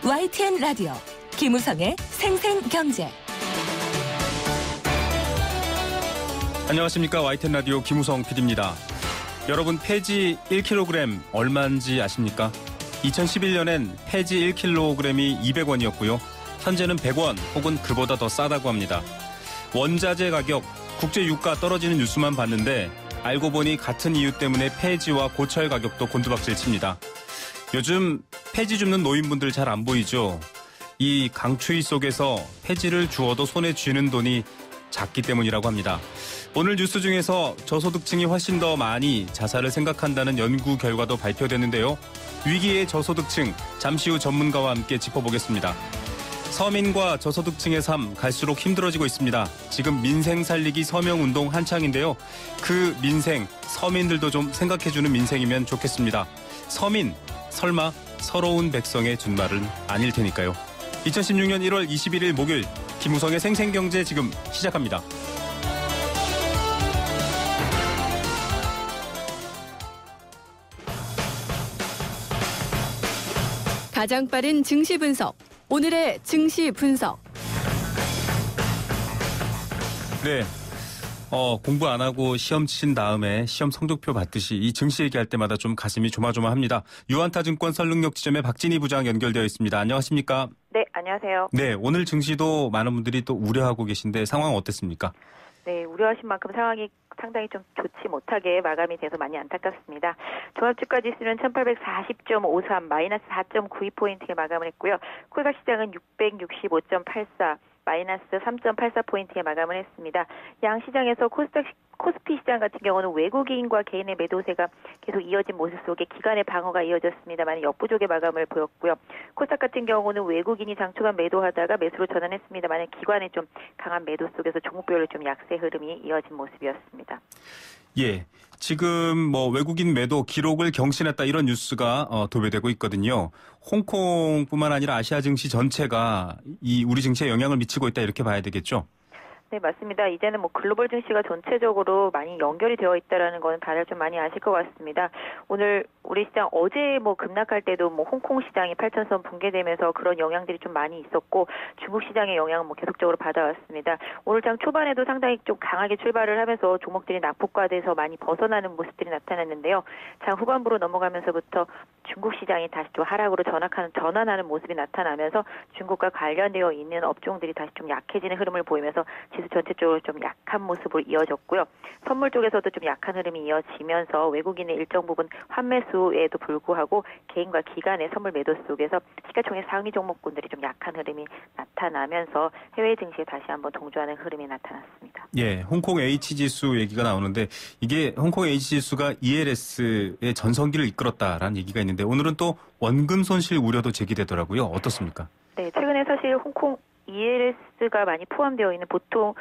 YTN 라디오 김우성의 생생경제. 안녕하십니까. YTN 라디오 김우성 PD입니다. 여러분, 폐지 1kg 얼마인지 아십니까? 2011년엔 폐지 1kg이 200원이었고요. 현재는 100원 혹은 그보다 더 싸다고 합니다. 원자재 가격, 국제 유가 떨어지는 뉴스만 봤는데 알고 보니 같은 이유 때문에 폐지와 고철 가격도 곤두박질 칩니다. 요즘 폐지 줍는 노인분들 잘 안 보이죠? 이 강추위 속에서 폐지를 주어도 손에 쥐는 돈이 작기 때문이라고 합니다. 오늘 뉴스 중에서 저소득층이 훨씬 더 많이 자살을 생각한다는 연구 결과도 발표됐는데요. 위기의 저소득층, 잠시 후 전문가와 함께 짚어보겠습니다. 서민과 저소득층의 삶 갈수록 힘들어지고 있습니다. 지금 민생 살리기 서명운동 한창인데요. 그 민생, 서민들도 좀 생각해주는 민생이면 좋겠습니다. 서민, 설마 서러운 백성의 준말은 아닐 테니까요. 2016년 1월 21일 목요일 김우성의 생생경제 지금 시작합니다. 가장 빠른 증시 분석. 오늘의 증시 분석. 네. 공부 안 하고 시험 친 다음에 시험 성적표 받듯이 이 증시 얘기할 때마다 좀 가슴이 조마조마합니다. 유한타증권 설릉역 지점의 박진희 부장 연결되어 있습니다. 안녕하십니까? 네, 안녕하세요. 네, 오늘 증시도 많은 분들이 또 우려하고 계신데 상황 어땠습니까? 네, 우려하신 만큼 상황이 상당히 좀 좋지 못하게 마감이 돼서 많이 안타깝습니다. 종합주가 지수는 1840.53, 마이너스 4.92포인트에 마감을 했고요. 코스닥 시장은 665.84, 마이너스 3.84포인트에 마감을 했습니다. 양 시장에서 코스피 시장 같은 경우는 외국인과 개인의 매도세가 계속 이어진 모습 속에 기관의 방어가 이어졌습니다만 역부족의 마감을 보였고요. 코스닥 같은 경우는 외국인이 장초반 매도하다가 매수로 전환했습니다만 기관의 좀 강한 매도 속에서 종목별로 좀 약세 흐름이 이어진 모습이었습니다. 예, 지금 외국인 매도 기록을 경신했다 이런 뉴스가 도배되고 있거든요. 홍콩뿐만 아니라 아시아 증시 전체가 이 우리 증시에 영향을 미치고 있다 이렇게 봐야 되겠죠? 네, 맞습니다. 이제는 글로벌 증시가 전체적으로 많이 연결이 되어 있다라는 건 다들 좀 많이 아실 것 같습니다. 오늘 우리 시장 어제 급락할 때도 홍콩 시장이 8,000선 붕괴되면서 그런 영향들이 좀 많이 있었고 중국 시장의 영향은 계속적으로 받아왔습니다. 오늘 장 초반에도 상당히 좀 강하게 출발을 하면서 종목들이 낙폭과대에서 많이 벗어나는 모습들이 나타났는데요. 장 후반부로 넘어가면서부터 중국 시장이 다시 좀 하락으로 전환하는 모습이 나타나면서 중국과 관련되어 있는 업종들이 다시 좀 약해지는 흐름을 보이면서 지수 전체적으로 좀 약한 모습으로 이어졌고요. 선물 쪽에서도 좀 약한 흐름이 이어지면서 외국인의 일정 부분 환매수에도 불구하고 개인과 기관의 선물 매도 속에서 시가총액 상위 종목군들이 좀 약한 흐름이 나타나면서 해외 증시에 다시 한번 동조하는 흐름이 나타났습니다. 예, 홍콩 H지수 얘기가 나오는데 이게 홍콩 H지수가 ELS의 전성기를 이끌었다라는 얘기가 있는데 오늘은 또 원금 손실 우려도 제기되더라고요. 어떻습니까? 네, 최근에 사실 홍콩 ELS가 많이 포함되어 있는 보통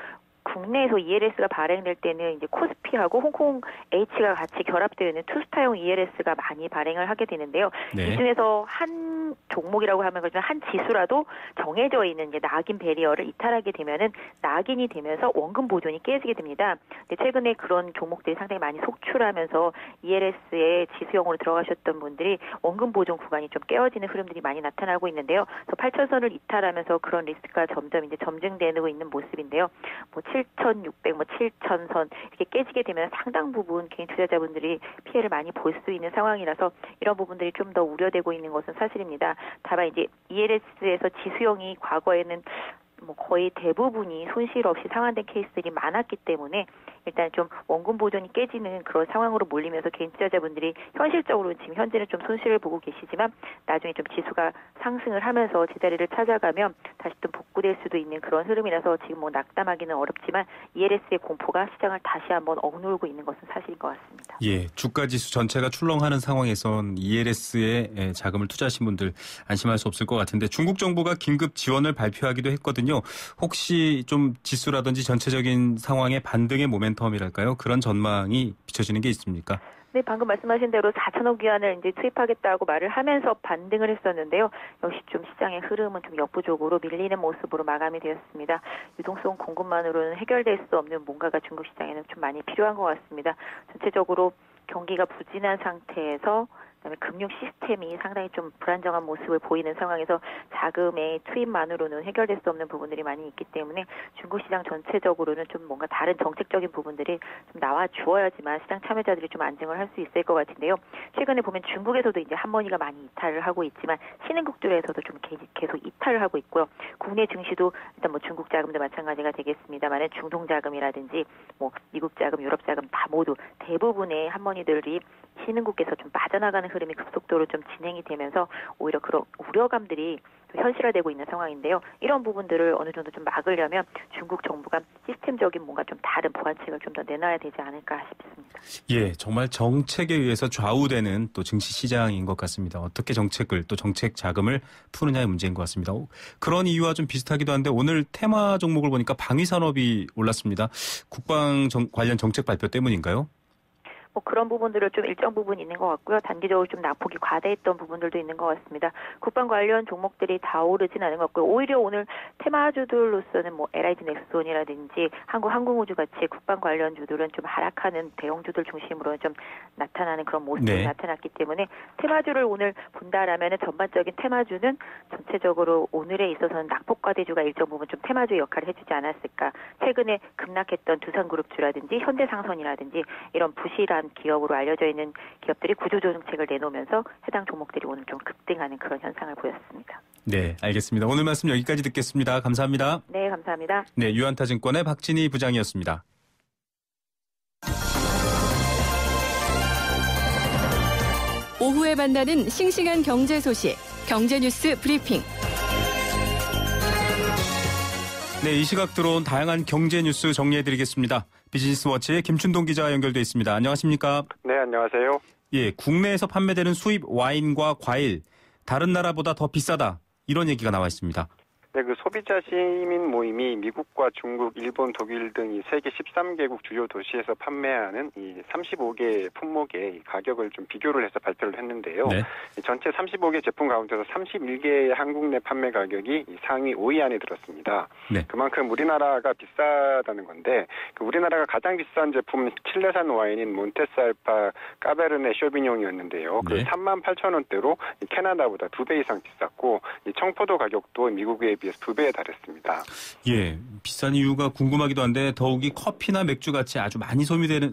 국내에서 ELS가 발행될 때는 이제 코스피하고 홍콩 H가 같이 결합되어 있는 투스타용 ELS가 많이 발행을 하게 되는데요. 네. 이 중에서 한 종목이라고 하면 한 지수라도 정해져 있는 이제 낙인 배리어를 이탈하게 되면은 낙인이 되면서 원금 보존이 깨지게 됩니다. 근데 최근에 그런 종목들이 상당히 많이 속출하면서 ELS에 지수형으로 들어가셨던 분들이 원금 보존 구간이 좀 깨어지는 흐름들이 많이 나타나고 있는데요. 그래서 8,000선을 이탈하면서 그런 리스크가 점점 이제 점증되고 있는 모습인데요. 7,600, 7,000선 이렇게 깨지게 되면 상당 부분 개인 투자자분들이 피해를 많이 볼 수 있는 상황이라서 이런 부분들이 좀 더 우려되고 있는 것은 사실입니다. 다만 이제 ELS에서 지수형이 과거에는 거의 대부분이 손실 없이 상환된 케이스들이 많았기 때문에 일단 좀 원금 보존이 깨지는 그런 상황으로 몰리면서 개인 투자자분들이 현실적으로 지금 현재는 좀 손실을 보고 계시지만 나중에 좀 지수가 상승을 하면서 제자리를 찾아가면 다시 또 복구될 수도 있는 그런 흐름이라서 지금 낙담하기는 어렵지만 ELS의 공포가 시장을 다시 한번 억누르고 있는 것은 사실인 것 같습니다. 예, 주가 지수 전체가 출렁하는 상황에선 ELS에 자금을 투자하신 분들 안심할 수 없을 것 같은데 중국 정부가 긴급 지원을 발표하기도 했거든요. 혹시 좀 지수라든지 전체적인 상황의 반등의 모멘텀이랄까요? 그런 전망이 비춰지는 게 있습니까? 네, 방금 말씀하신 대로 4천억 위안을 이제 투입하겠다고 말을 하면서 반등을 했었는데요. 역시 좀 시장의 흐름은 좀 역부족으로 밀리는 모습으로 마감이 되었습니다. 유동성 공급만으로는 해결될 수 없는 뭔가가 중국 시장에는 좀 많이 필요한 것 같습니다. 전체적으로 경기가 부진한 상태에서 그다음에 금융 시스템이 상당히 좀 불안정한 모습을 보이는 상황에서 자금의 투입만으로는 해결될 수 없는 부분들이 많이 있기 때문에 중국 시장 전체적으로는 좀 뭔가 다른 정책적인 부분들이 좀 나와 주어야지만 시장 참여자들이 좀 안정을 할 수 있을 것 같은데요. 최근에 보면 중국에서도 이제 한머니가 많이 이탈을 하고 있지만 신흥국들에서도 좀 계속 이탈을 하고 있고요. 국내 증시도 일단 뭐 중국 자금도 마찬가지가 되겠습니다만 중동 자금이라든지 뭐 미국 자금, 유럽 자금 다 모두 대부분의 한머니들이 신흥국에서 좀 빠져나가는 흐름이 급속도로 좀 진행이 되면서 오히려 그런 우려감들이 현실화되고 있는 상황인데요. 이런 부분들을 어느 정도 좀 막으려면 중국 정부가 시스템적인 뭔가 좀 다른 보완책을 좀 더 내놔야 되지 않을까 싶습니다. 예, 정말 정책에 의해서 좌우되는 또 증시 시장인 것 같습니다. 어떻게 정책을 또 정책 자금을 푸느냐의 문제인 것 같습니다. 그런 이유와 좀 비슷하기도 한데 오늘 테마 종목을 보니까 방위산업이 올랐습니다. 국방 관련 정책 발표 때문인가요? 뭐 그런 부분들을 좀 일정 부분 있는 것 같고요. 단기적으로 좀 낙폭이 과대했던 부분들도 있는 것 같습니다. 국방 관련 종목들이 다 오르진 않은 것 같고요. 오히려 오늘 테마주들로서는 뭐 LIG 넥스온이라든지 한국항공우주 같이 국방 관련 주들은 좀 하락하는 대형주들 중심으로 좀 나타나는 그런 모습이 나타났기 때문에 테마주를 오늘 본다라면은 전반적인 테마주는 전체적으로 오늘에 있어서는 낙폭 과대주가 일정 부분 좀 테마주의 역할을 해주지 않았을까. 최근에 급락했던 두산그룹주라든지 현대상선이라든지 이런 부실한 기업으로 알려져 있는 기업들이 구조조정책을 내놓으면서 해당 종목들이 오늘 좀 급등하는 그런 현상을 보였습니다. 네, 알겠습니다. 오늘 말씀 여기까지 듣겠습니다. 감사합니다. 네, 감사합니다. 네, 유한타증권의 박진희 부장이었습니다. 오후에 만나는 싱싱한 경제 소식, 경제뉴스 브리핑. 네, 이 시각 들어온 다양한 경제 뉴스 정리해드리겠습니다. 비즈니스워치의 김춘동 기자 연결돼 있습니다. 안녕하십니까? 네, 안녕하세요. 예, 국내에서 판매되는 수입 와인과 과일, 다른 나라보다 더 비싸다. 이런 얘기가 나와 있습니다. 네, 그 소비자 시민 모임이 미국과 중국, 일본, 독일 등 이 세계 13개국 주요 도시에서 판매하는 이 35개 품목의 가격을 좀 비교를 해서 발표를 했는데요. 네. 전체 35개 제품 가운데서 31개의 한국 내 판매 가격이 상위 5위 안에 들었습니다. 네. 그만큼 우리나라가 비싸다는 건데 우리나라가 가장 비싼 제품은 칠레산 와인인 몬테스알파 까베르네 쇼비뇽이었는데요. 그 38,000원대로 캐나다보다 2배 이상 비쌌고 이 청포도 가격도 미국에 비해서 2배에 달했습니다. 예, 비싼 이유가 궁금하기도 한데 더욱이 커피나 맥주 같이 아주 많이 소비되는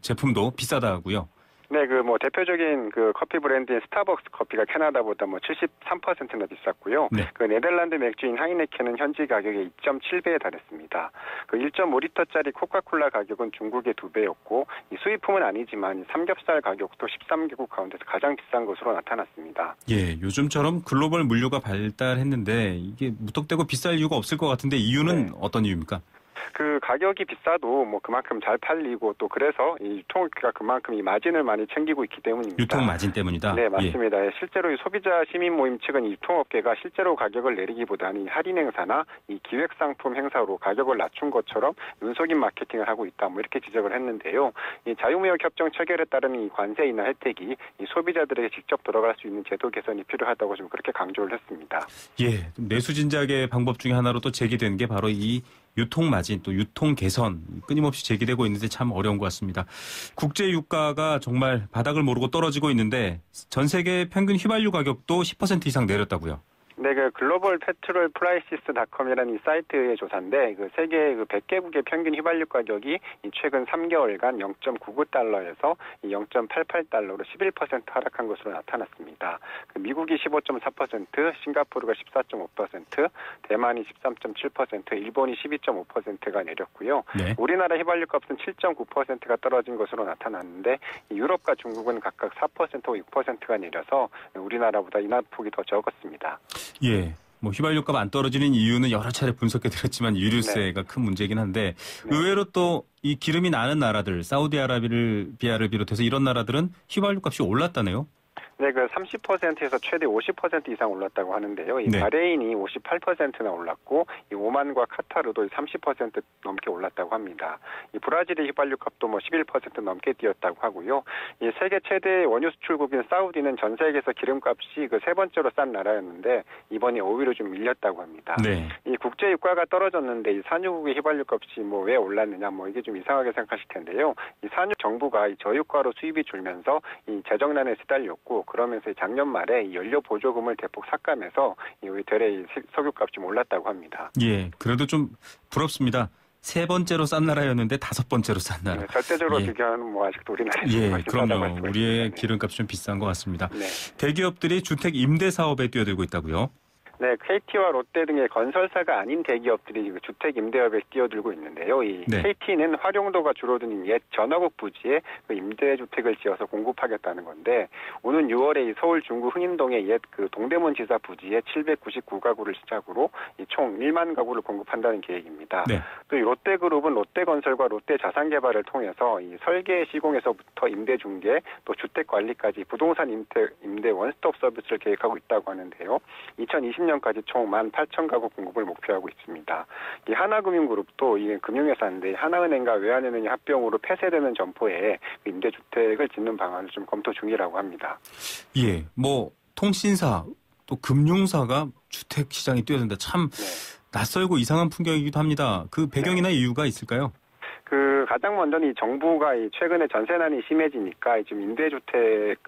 제품도 비싸다고요. 네, 그 뭐 대표적인 그 커피 브랜드인 스타벅스 커피가 캐나다보다 뭐 73%나 비쌌고요. 네. 그 네덜란드 맥주인 하이네켄은 현지 가격의 2.7배에 달했습니다. 그 1.5리터짜리 코카콜라 가격은 중국의 2배였고 이 수입품은 아니지만 삼겹살 가격도 13개국 가운데서 가장 비싼 것으로 나타났습니다. 예, 요즘처럼 글로벌 물류가 발달했는데 이게 무턱대고 비쌀 이유가 없을 것 같은데 이유는 어떤 이유입니까? 그 가격이 비싸도 뭐 그만큼 잘 팔리고 또 그래서 이 유통업계가 그만큼 이 마진을 많이 챙기고 있기 때문입니다. 유통 마진 때문이다? 네, 맞습니다. 예. 실제로 이 소비자 시민 모임 측은 이 유통업계가 실제로 가격을 내리기보다는 할인 행사나 이 기획 상품 행사로 가격을 낮춘 것처럼 연속인 마케팅을 하고 있다. 뭐 이렇게 지적을 했는데요. 이 자유무역 협정 체결에 따른 이 관세 인하 혜택이 이 소비자들에게 직접 들어갈 수 있는 제도 개선이 필요하다고 좀 그렇게 강조를 했습니다. 예, 내수 진작의 방법 중에 하나로 또 제기된 게 바로 이 유통 마진 또 유통 개선 끊임없이 제기되고 있는데 참 어려운 것 같습니다. 국제 유가가 정말 바닥을 모르고 떨어지고 있는데 전 세계 평균 휘발유 가격도 10% 이상 내렸다고요. 네, 그 글로벌 페트롤 프라이시스닷컴이라는 이 사이트의 조사인데 그 세계 그 100개국의 평균 휘발유 가격이 최근 3개월간 0.99달러에서 0.88달러로 11% 하락한 것으로 나타났습니다. 그 미국이 15.4%, 싱가포르가 14.5%, 대만이 13.7%, 일본이 12.5%가 내렸고요. 네. 우리나라 휘발유 값은 7.9%가 떨어진 것으로 나타났는데 유럽과 중국은 각각 4%와 6%가 내려서 우리나라보다 인하폭이 더 적었습니다. 예, 뭐 휘발유값 안 떨어지는 이유는 여러 차례 분석해드렸지만 유류세가 큰 문제이긴 한데 의외로 또 이 기름이 나는 나라들, 사우디아라비아를 비롯해서 이런 나라들은 휘발유값이 올랐다네요. 네, 그 30%에서 최대 50% 이상 올랐다고 하는데요. 이 네. 바레인이 58%나 올랐고, 이 오만과 카타르도 30% 넘게 올랐다고 합니다. 이 브라질의 휘발유 값도 뭐 11% 넘게 뛰었다고 하고요. 이 세계 최대 원유 수출국인 사우디는 전 세계에서 기름값이 그 세 번째로 싼 나라였는데 이번에 5위로 좀 밀렸다고 합니다. 네. 이 국제 유가가 떨어졌는데 이 산유국의 휘발유 값이 뭐 왜 올랐느냐, 뭐 이게 좀 이상하게 생각하실 텐데요. 이 산유 정부가 이 저유가로 수입이 줄면서 이 재정난에 시달렸고, 그러면서 작년 말에 이 연료 보조금을 대폭 삭감해서 이 되레 이 석유값이 올랐다고 합니다. 예, 그래도 좀 부럽습니다. 세 번째로 싼 나라였는데 다섯 번째로 싼 나라. 네, 절대적으로 예. 비교하면 뭐 아직도 우리나라에서 예, 그럼요. 말씀하시죠. 우리의 네. 기름값이 좀 비싼 것 같습니다. 네. 대기업들이 주택 임대 사업에 뛰어들고 있다고요? 네, KT와 롯데 등의 건설사가 아닌 대기업들이 주택 임대업에 뛰어들고 있는데요. 이 네. KT는 활용도가 줄어든 옛 전화국 부지에 그 임대주택을 지어서 공급하겠다는 건데, 오는 6월에 이 서울 중구 흥인동의 옛 그 동대문 지사 부지에 799가구를 시작으로 이 총 1만 가구를 공급한다는 계획입니다. 네. 또 이 롯데그룹은 롯데건설과 롯데자산개발을 통해서 이 설계 시공에서부터 임대 중개, 또 주택 관리까지 부동산 임대 원스톱 서비스를 계획하고 있다고 하는데요. 2020년까지 총 18,000가구 공급을 목표하고 있습니다. 이 하나금융그룹도 이게 금융회사인데 하나은행과 외환은행이 합병으로 폐쇄되는 점포에 임대주택을 짓는 방안을 좀 검토 중이라고 합니다. 예, 뭐 통신사 또 금융사가 주택 시장에 뛰어든다. 참 낯설고 이상한 풍경이기도 합니다. 그 배경이나 이유가 있을까요? 그 가장 먼저는 이 정부가 이 최근에 전세난이 심해지니까 지금 임대주택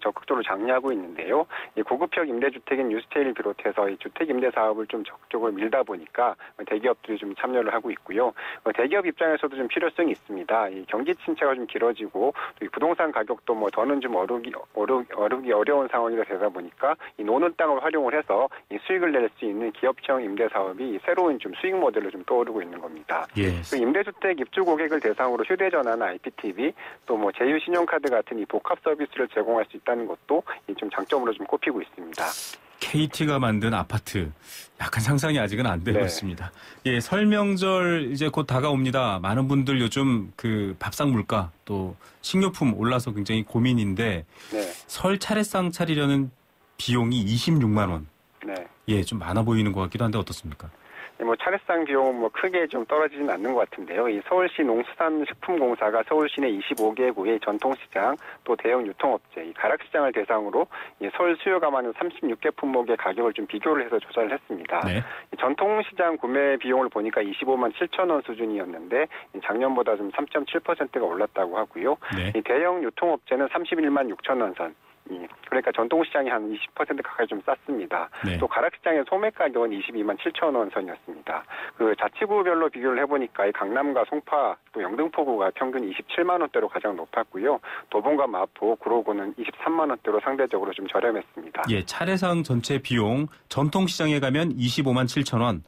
적극적으로 장려하고 있는데요. 이 고급형 임대주택인 뉴스테일을 비롯해서 이 주택 임대 사업을 좀 적극적으로 밀다 보니까 대기업들이 좀 참여를 하고 있고요. 대기업 입장에서도 좀 필요성이 있습니다. 이 경기 침체가 좀 길어지고 또 이 부동산 가격도 뭐 더는 좀 오르기 어려운 상황이 되다 보니까 이 노는 땅을 활용을 해서 이 수익을 낼 수 있는 기업형 임대 사업이 새로운 좀 수익 모델로 좀 떠오르고 있는 겁니다. 예. 그 임대주택 입주 고객을 대상으로 휴대전화나 IPTV 또 뭐 제휴 신용카드 같은 이 복합 서비스를 제공할 수 있다는 것도 좀 장점으로 좀 꼽히고 있습니다. KT가 만든 아파트 약간 상상이 아직은 안 되고 있습니다. 예, 설 명절 이제 곧 다가옵니다. 많은 분들 요즘 그 밥상 물가 또 식료품 올라서 굉장히 고민인데 설 차례상 차리려는 비용이 26만 원. 예, 좀 많아 보이는 것 같기도 한데 어떻습니까? 뭐 차례상 비용은 뭐 크게 좀 떨어지진 않는 것 같은데요. 이 서울시 농수산식품공사가 서울 시내 25개구의 전통시장 또 대형 유통업체, 이 가락시장을 대상으로 이 서울 수요가 많은 36개 품목의 가격을 좀 비교를 해서 조사를 했습니다. 네. 이 전통시장 구매 비용을 보니까 25만 7천 원 수준이었는데 작년보다 좀 3.7%가 올랐다고 하고요. 네. 이 대형 유통업체는 31만 6천 원 선. 그러니까 전통시장이 한 20% 가까이 좀 쌌습니다. 네. 또 가락시장의 소매 가격은 22만 7천 원 선이었습니다. 그 자치구별로 비교를 해보니까 이 강남과 송파 또 영등포구가 평균 27만 원대로 가장 높았고요. 도봉과 마포, 구로구는 23만 원대로 상대적으로 좀 저렴했습니다. 예, 차례상 전체 비용 전통시장에 가면 25만 7천 원,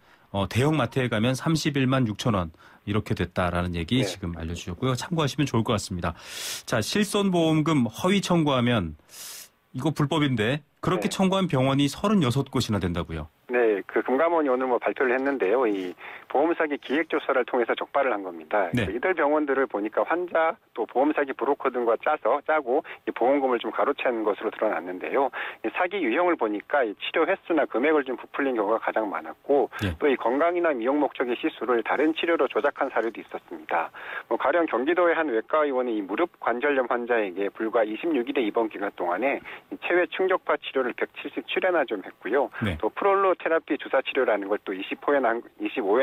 대형 마트에 가면 31만 6천 원. 이렇게 됐다라는 얘기 지금 알려주셨고요. 참고하시면 좋을 것 같습니다. 자, 실손보험금 허위 청구하면 이거 불법인데 그렇게 청구한 병원이 36곳이나 된다고요. 네, 그 금감원이 오늘 뭐 발표를 했는데요. 이 보험사기 기획조사를 통해서 적발을 한 겁니다. 네. 이들 병원들을 보니까 환자 또 보험사기 브로커 등과 짜고 이 보험금을 좀 가로챈 것으로 드러났는데요. 이 사기 유형을 보니까 이 치료 횟수나 금액을 좀 부풀린 경우가 가장 많았고 또 이 건강이나 미용 목적의 시술을 다른 치료로 조작한 사례도 있었습니다. 뭐 가령 경기도의 한 외과 의원이 이 무릎 관절염 환자에게 불과 26일의 입원 기간 동안에 이 체외 충격파 치료를 170 출연화 좀 했고요. 또 프롤로 테라피 주사 치료라는 걸 또 25회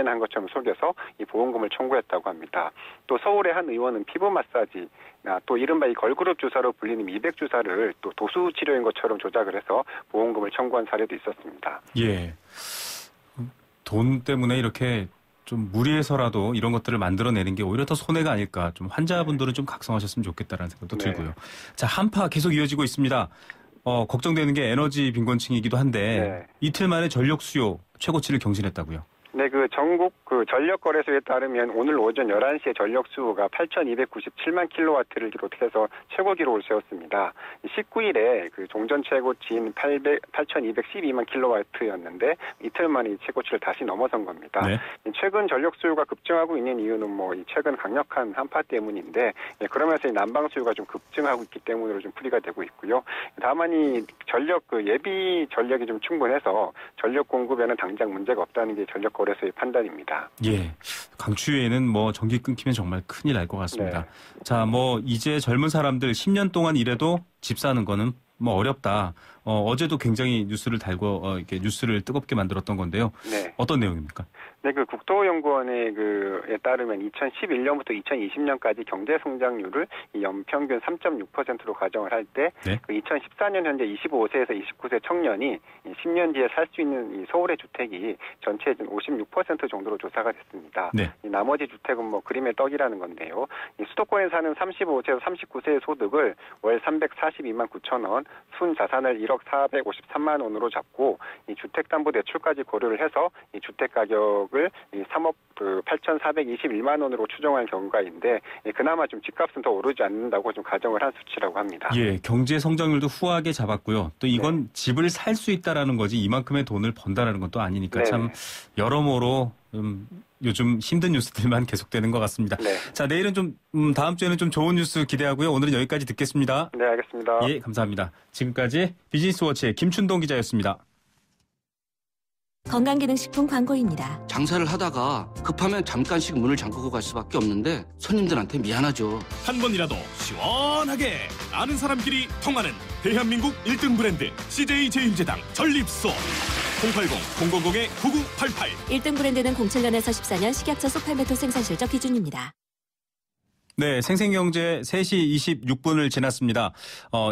한 것처럼 속여서 이 보험금을 청구했다고 합니다. 또 서울의 한 의원은 피부 마사지, 또 이른바 이 걸그룹 주사로 불리는 미백 주사를 또 도수 치료인 것처럼 조작을 해서 보험금을 청구한 사례도 있었습니다. 예, 돈 때문에 이렇게 좀 무리해서라도 이런 것들을 만들어내는 게 오히려 더 손해가 아닐까. 좀 환자분들은 좀 각성하셨으면 좋겠다라는 생각도 들고요. 자, 한파 계속 이어지고 있습니다. 걱정되는 게 에너지 빈곤층이기도 한데 이틀 만에 전력 수요 최고치를 경신했다고요. 네, 그 전국 그 전력거래소에 따르면 오늘 오전 11시에 전력 수요가 8,297만 킬로와트를 기록해서 최고 기록을 세웠습니다. 19일에 그 종전 최고치인 8,212만 킬로와트였는데 이틀 만에 이 최고치를 다시 넘어선 겁니다. 네. 최근 전력 수요가 급증하고 있는 이유는 뭐 이 최근 강력한 한파 때문인데 그러면서 이 난방 수요가 좀 급증하고 있기 때문으로 좀 풀이가 되고 있고요. 다만 이 전력 그 예비 전력이 좀 충분해서 전력 공급에는 당장 문제가 없다는 게 전력거래소의 판단입니다. 예, 강추위에는 뭐 전기 끊기면 정말 큰일 날 것 같습니다. 네. 자, 뭐 이제 젊은 사람들 10년 동안 일해도 집 사는 거는 뭐 어렵다. 어제도 굉장히 뉴스를 달고 이렇게 뉴스를 뜨겁게 만들었던 건데요. 네. 어떤 내용입니까? 네, 그 국토연구원의 그에 따르면 2011년부터 2020년까지 경제 성장률을 연평균 3.6%로 가정을 할 때, 네. 그 2014년 현재 25세에서 29세 청년이 10년 뒤에 살 수 있는 이 서울의 주택이 전체의 56% 정도로 조사가 됐습니다. 네. 이 나머지 주택은 뭐 그림의 떡이라는 건데요. 이 수도권에 사는 35세에서 39세의 소득을 월 342만 9천 원, 순 자산을 1억 453만 원으로 잡고 이 주택담보대출까지 고려를 해서 이 주택 가격을 이 3억 8,421만 원으로 추정한 경우가인데 그나마 좀 집값은 더 오르지 않는다고 좀 가정을 한 수치라고 합니다. 예, 경제 성장률도 후하게 잡았고요. 또 이건 네. 집을 살 수 있다라는 거지 이만큼의 돈을 번다라는 건 또 아니니까 네. 참 여러모로 요즘 힘든 뉴스들만 계속되는 것 같습니다. 네. 자, 내일은 좀 다음 주에는 좀 좋은 뉴스 기대하고요. 오늘은 여기까지 듣겠습니다. 네, 알겠습니다. 예, 감사합니다. 지금까지 비즈니스워치의 김춘동 기자였습니다. 건강기능식품 광고입니다. 장사를 하다가 급하면 잠깐씩 문을 잠그고 갈 수밖에 없는데 손님들한테 미안하죠. 한 번이라도 시원하게 아는 사람끼리 통하는 대한민국 1등 브랜드 CJ 제일제당 전립소 080-000-9988 1등 브랜드는 07년에서 14년 식약처 소팔메토 생산 실적 기준입니다. 네, 생생경제 3시 26분을 지났습니다.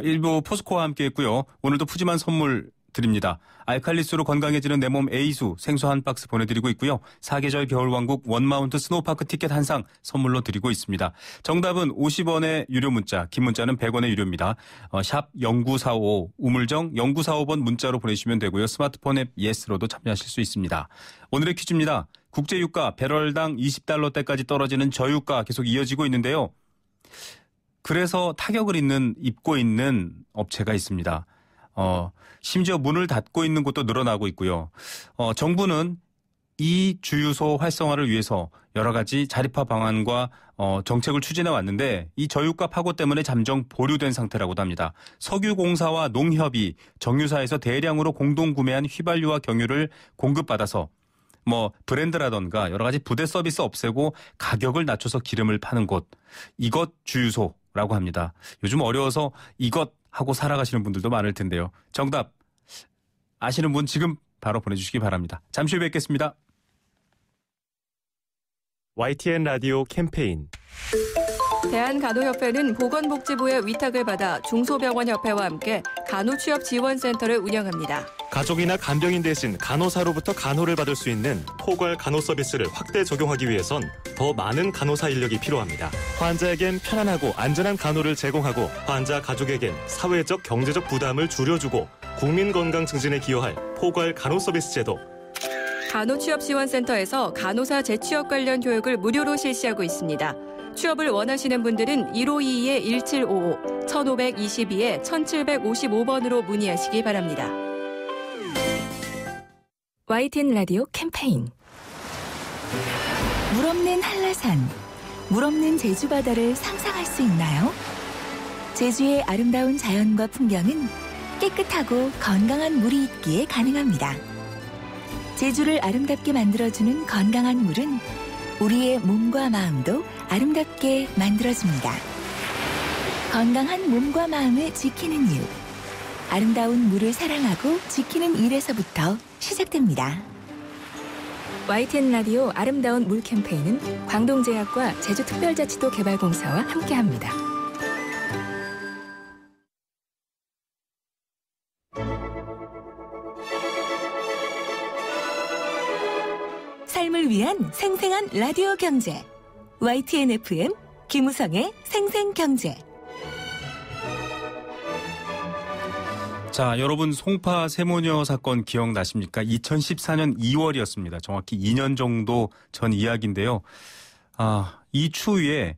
일부 포스코와 함께했고요. 오늘도 푸짐한 선물 드립니다. 알칼리수로 건강해지는 내 몸 A수 생수 한 박스 보내드리고 있고요. 사계절 겨울왕국 원마운트 스노우파크 티켓 한 상 선물로 드리고 있습니다. 정답은 50원의 유료 문자, 긴 문자는 100원의 유료입니다. 샵 0945, 우물정 0945번 문자로 보내주시면 되고요. 스마트폰 앱 예스로도 참여하실 수 있습니다. 오늘의 퀴즈입니다. 국제유가 배럴당 20달러대까지 떨어지는 저유가 계속 이어지고 있는데요. 그래서 타격을 입고 있는 업체가 있습니다. 심지어 문을 닫고 있는 곳도 늘어나고 있고요. 정부는 이 주유소 활성화를 위해서 여러 가지 자립화 방안과 정책을 추진해 왔는데 이 저유가 파고 때문에 잠정 보류된 상태라고도 합니다. 석유공사와 농협이 정유사에서 대량으로 공동 구매한 휘발유와 경유를 공급받아서 뭐 브랜드라던가 여러 가지 부대 서비스 없애고 가격을 낮춰서 기름을 파는 곳, 이것 주유소라고 합니다. 요즘 어려워서 이것 하고 살아가시는 분들도 많을 텐데요. 정답 아시는 분 지금 바로 보내주시기 바랍니다. 잠시 후에 뵙겠습니다. YTN 라디오 캠페인 대한간호협회는 보건복지부의 위탁을 받아 중소병원협회와 함께 간호취업지원센터를 운영합니다. 가족이나 간병인 대신 간호사로부터 간호를 받을 수 있는 포괄 간호 서비스를 확대 적용하기 위해선 더 많은 간호사 인력이 필요합니다. 환자에겐 편안하고 안전한 간호를 제공하고 환자 가족에겐 사회적 경제적 부담을 줄여주고 국민 건강 증진에 기여할 포괄 간호 서비스 제도. 간호취업지원센터에서 간호사 재취업 관련 교육을 무료로 실시하고 있습니다. 취업을 원하시는 분들은 1522-1755, 1522-1755번으로 문의하시기 바랍니다. YTN 라디오 캠페인 물 없는 한라산, 물 없는 제주 바다를 상상할 수 있나요? 제주의 아름다운 자연과 풍경은 깨끗하고 건강한 물이 있기에 가능합니다. 제주를 아름답게 만들어주는 건강한 물은 우리의 몸과 마음도 아름답게 만들어줍니다. 건강한 몸과 마음을 지키는 일. 아름다운 물을 사랑하고 지키는 일에서부터 시작됩니다. YTN 라디오 아름다운 물 캠페인은 광동제약과 제주특별자치도 개발공사와 함께합니다. 삶을 위한 생생한 라디오 경제. YTN FM 김우성의 생생경제. 자, 여러분 송파 세모녀 사건 기억나십니까? 2014년 2월이었습니다. 정확히 2년 정도 전 이야기인데요. 이 추위에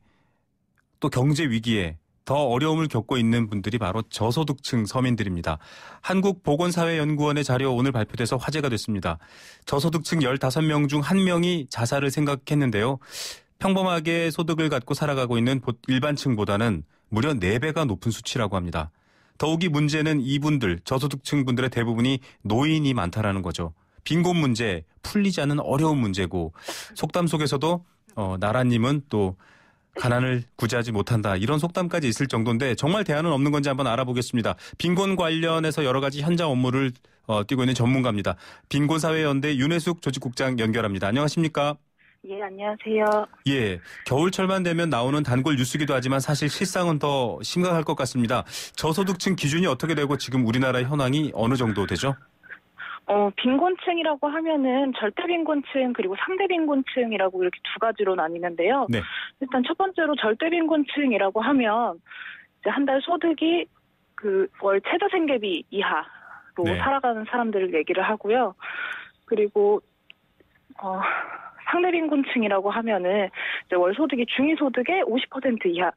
또 경제 위기에 더 어려움을 겪고 있는 분들이 바로 저소득층 서민들입니다. 한국보건사회연구원의 자료 오늘 발표돼서 화제가 됐습니다. 저소득층 15명 중 1명이 자살을 생각했는데요. 평범하게 소득을 갖고 살아가고 있는 일반층보다는 무려 4배가 높은 수치라고 합니다. 더욱이 문제는 이분들, 저소득층 분들의 대부분이 노인이 많다라는 거죠. 빈곤 문제, 풀리지 않는 어려운 문제고 속담 속에서도 나라님은 또 가난을 구제하지 못한다. 이런 속담까지 있을 정도인데 정말 대안은 없는 건지 한번 알아보겠습니다. 빈곤 관련해서 여러 가지 현장 업무를 띄고 있는 전문가입니다. 빈곤사회연대 윤혜숙 조직국장 연결합니다. 안녕하십니까? 예, 안녕하세요. 예, 겨울철만 되면 나오는 단골 뉴스기도 하지만 사실 실상은 더 심각할 것 같습니다. 저소득층 기준이 어떻게 되고 지금 우리나라의 현황이 어느 정도 되죠? 빈곤층이라고 하면은 절대빈곤층 그리고 상대빈곤층이라고 이렇게 두 가지로 나뉘는데요. 네. 일단 첫 번째로 절대빈곤층이라고 하면 이제 한 달 소득이 그 월 최저생계비 이하로 네. 살아가는 사람들을 얘기를 하고요. 그리고 상대빈곤층이라고 하면은 이제 월 소득이 중위소득의 50% 이하.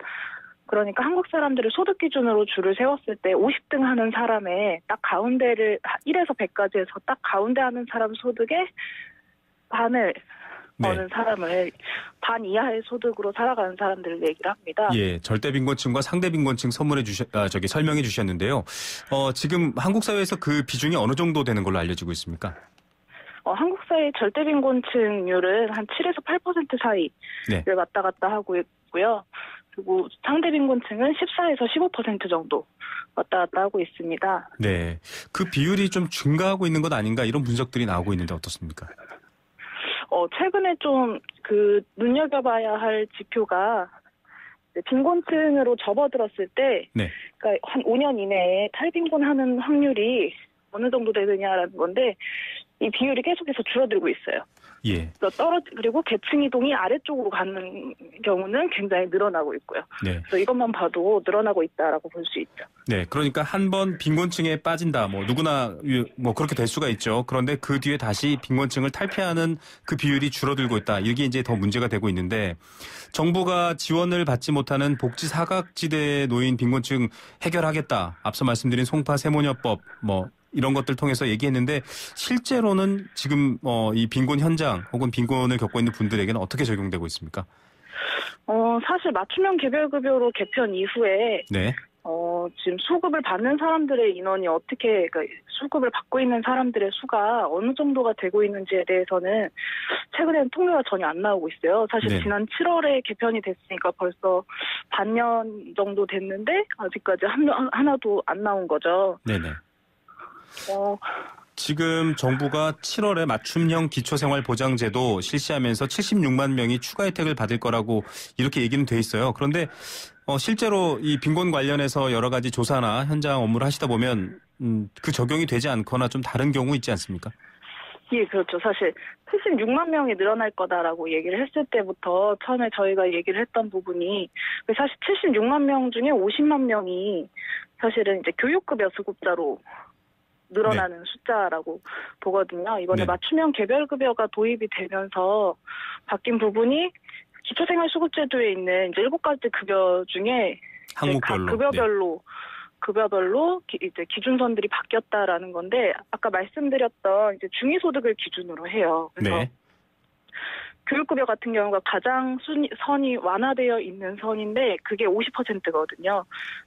그러니까 한국 사람들을 소득 기준으로 줄을 세웠을 때 50등 하는 사람의 딱 가운데를 1에서 100까지 해서 딱 가운데 하는 사람 소득의 반을 버는 사람을 반 이하의 소득으로 살아가는 사람들을 얘기를 합니다. 예, 절대빈곤층과 상대빈곤층 설명해 주셨는데요. 지금 한국 사회에서 그 비중이 어느 정도 되는 걸로 알려지고 있습니까? 한국 사회 절대빈곤층률은 한 7에서 8% 사이를 왔다 갔다 하고 있고요. 그리고 상대빈곤층은 14에서 15% 정도 왔다 갔다 하고 있습니다. 네, 그 비율이 좀 증가하고 있는 것 아닌가 이런 분석들이 나오고 있는데 어떻습니까? 최근에 좀 눈여겨봐야 할 지표가 빈곤층으로 접어들었을 때, 그러니까 한 5년 이내에 탈빈곤하는 확률이 어느 정도 되느냐라는 건데 이 비율이 계속해서 줄어들고 있어요. 예. 그리고 계층 이동이 아래쪽으로 가는 경우는 굉장히 늘어나고 있고요. 네. 그래서 이것만 봐도 늘어나고 있다라고 볼 수 있죠. 네, 그러니까 한 번 빈곤층에 빠진다, 누구나 그렇게 될 수가 있죠. 그런데 그 뒤에 다시 빈곤층을 탈피하는 그 비율이 줄어들고 있다. 이게 이제 더 문제가 되고 있는데 정부가 지원을 받지 못하는 복지 사각지대에 놓인 빈곤층 해결하겠다. 앞서 말씀드린 송파 세모녀법 이런 것들 통해서 얘기했는데 실제로는 지금 이 빈곤 현장 혹은 빈곤을 겪고 있는 분들에게는 어떻게 적용되고 있습니까? 사실 맞춤형 개별급여로 개편 이후에 지금 수급을 받는 사람들의 인원이 그러니까 수급을 받고 있는 사람들의 수가 어느 정도가 되고 있는지에 대해서는 최근에는 통계가 전혀 안 나오고 있어요. 사실 지난 7월에 개편이 됐으니까 벌써 반년 정도 됐는데 아직까지 하나도 안 나온 거죠. 네네. 지금 정부가 7월에 맞춤형 기초생활보장제도 실시하면서 76만 명이 추가 혜택을 받을 거라고 이렇게 얘기는 돼 있어요. 그런데 실제로 이 빈곤 관련해서 여러 가지 조사나 현장 업무를 하시다 보면 그 적용이 되지 않거나 좀 다른 경우 있지 않습니까? 예, 그렇죠. 사실 76만 명이 늘어날 거다라고 얘기를 했을 때부터 처음에 저희가 얘기를 했던 부분이 사실 76만 명 중에 50만 명이 사실은 이제 교육급여 수급자로 늘어나는 숫자라고 보거든요. 이번에 맞춤형 개별급여가 도입이 되면서 바뀐 부분이 기초생활수급제도에 있는 이제 7가지 급여 중에 항목별로 급여별로 이제 기준선들이 바뀌었다라는 건데 아까 말씀드렸던 이제 중위소득을 기준으로 해요. 그래서 교육급여 같은 경우가 가장 선이 완화되어 있는 선인데 그게 50%거든요.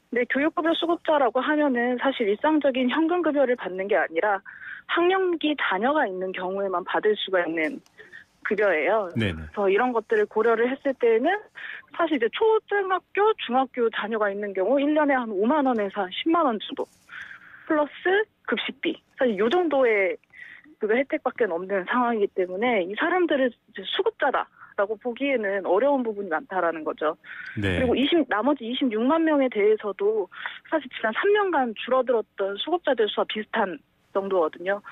근데 교육급여 수급자라고 하면은 사실 일상적인 현금급여를 받는 게 아니라 학령기 자녀가 있는 경우에만 받을 수가 있는 급여예요. 그래서 이런 것들을 고려를 했을 때는 사실 이제 초등학교, 중학교 자녀가 있는 경우 1년에 한 5만 원에서 한 10만 원 정도 플러스 급식비. 사실 이 정도의 급여 혜택밖에 없는 상황이기 때문에 이 사람들을 이제 수급자다라고 보기에는 어려운 부분이 많다라는 거죠. 그리고 나머지 26만 명에 대해서도 사실 지난 3년간 줄어들었던 수급자들 수와 비슷한 정도거든요.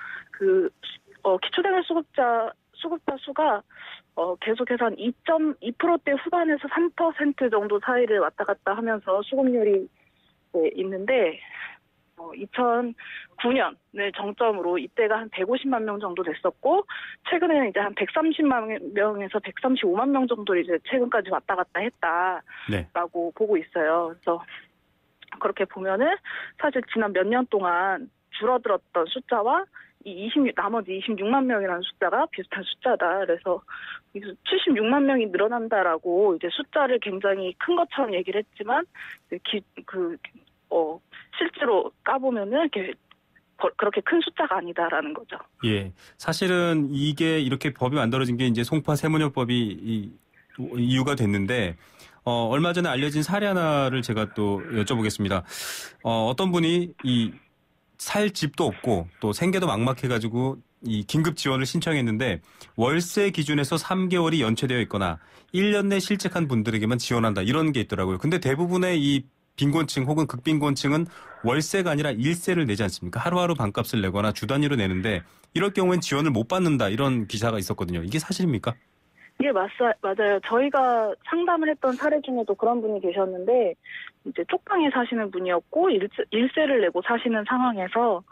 기초생활 수급자 수가 계속해서 한 2.2%대 후반에서 3% 정도 사이를 왔다 갔다 하면서 수급률이 있는데 2009년을 정점으로 이때가 한 150만 명 정도 됐었고 최근에는 이제 한 130만 명에서 135만 명 정도 이제 최근까지 왔다 갔다 했다라고 보고 있어요. 그래서 그렇게 보면은 사실 지난 몇 년 동안 줄어들었던 숫자와 나머지 26만 명이라는 숫자가 비슷한 숫자다. 그래서 76만 명이 늘어난다라고 이제 숫자를 굉장히 큰 것처럼 얘기를 했지만 실제로 까보면은 그렇게 큰 숫자가 아니다라는 거죠. 예, 사실은 이게 이렇게 법이 만들어진 게 이제 송파 세무녀법이 이유가 됐는데 얼마 전에 알려진 사례 하나를 제가 또 여쭤보겠습니다. 어떤 분이 살 집도 없고 또 생계도 막막해가지고 이 긴급 지원을 신청했는데 월세 기준에서 3개월이 연체되어 있거나 1년 내 실직한 분들에게만 지원한다 이런 게 있더라고요. 근데 대부분의 이 빈곤층 혹은 극빈곤층은 월세가 아니라 일세를 내지 않습니까? 하루하루 반값을 내거나 주 단위로 내는데 이럴 경우엔 지원을 못 받는다 이런 기사가 있었거든요. 이게 사실입니까? 예, 맞아요. 저희가 상담을 했던 사례 중에도 그런 분이 계셨는데 이제 쪽방에 사시는 분이었고 일세를 내고 사시는 상황에서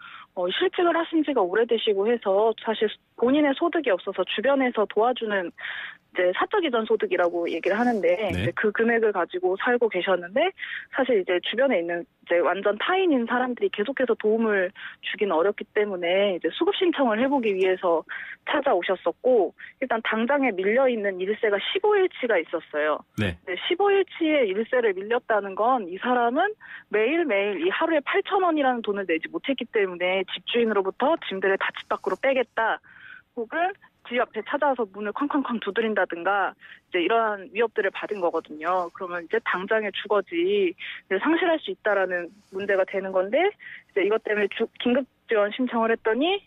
실직을 하신 지가 오래되시고 해서 사실 본인의 소득이 없어서 주변에서 도와주는 이제 사적 이전 소득이라고 얘기를 하는데 이제 그 금액을 가지고 살고 계셨는데 사실 이제 주변에 있는 이제 완전 타인인 사람들이 계속해서 도움을 주긴 어렵기 때문에 이제 수급 신청을 해보기 위해서 찾아오셨었고 일단 당장에 밀려 있는 일세가 15일치가 있었어요. 네. 15일치의 일세를 밀렸다는 건 이 사람은 매일매일 이 하루에 8,000원이라는 돈을 내지 못했기 때문에 집주인으로부터 짐들을 다 집 밖으로 빼겠다 혹은 집 앞에 찾아와서 문을 쾅쾅쾅 두드린다든가 이제 이러한 위협들을 받은 거거든요. 그러면 이제 당장의 주거지를 상실할 수 있다라는 문제가 되는 건데 이제 이것 때문에 긴급 지원 신청을 했더니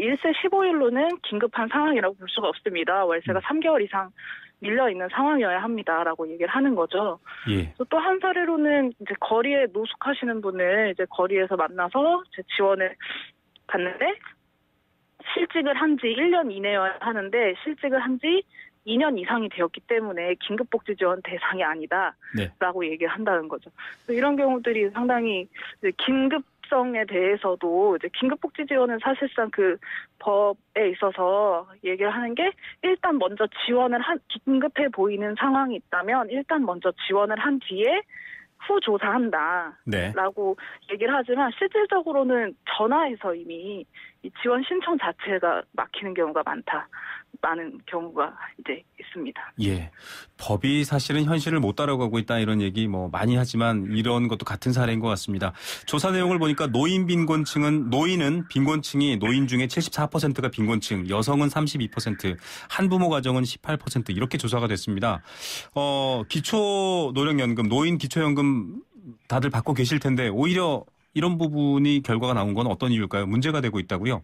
일세 15일로는 긴급한 상황이라고 볼 수가 없습니다. 월세가 3개월 이상 밀려 있는 상황이어야 합니다라고 얘기를 하는 거죠. 예. 또 한 사례로는 이제 거리에 노숙하시는 분을 이제 거리에서 만나서 이제 지원을 받는데 실직을 한 지 1년 이내여야 하는데 실직을 한 지 2년 이상이 되었기 때문에 긴급복지 지원 대상이 아니다라고 얘기를 한다는 거죠. 이런 경우들이 상당히 긴급성에 대해서도 이제 긴급복지 지원은 사실상 그 법에 있어서 얘기를 하는 게 일단 먼저 긴급해 보이는 상황이 있다면 일단 먼저 지원을 한 뒤에 후 조사한다라고 얘기를 하지만 실질적으로는 전화해서 이미 이 지원 신청 자체가 막히는 경우가 많은 경우가 이제 있습니다. 예, 법이 사실은 현실을 못 따라가고 있다 이런 얘기 많이 하지만 이런 것도 같은 사례인 것 같습니다. 조사 내용을 보니까 노인은 빈곤층이 노인 중에 74%가 빈곤층, 여성은 32%, 한부모 가정은 18% 이렇게 조사가 됐습니다. 기초노령연금, 노인 기초연금 다들 받고 계실 텐데 오히려 이런 부분이 결과가 나온 건 어떤 이유일까요? 문제가 되고 있다고요?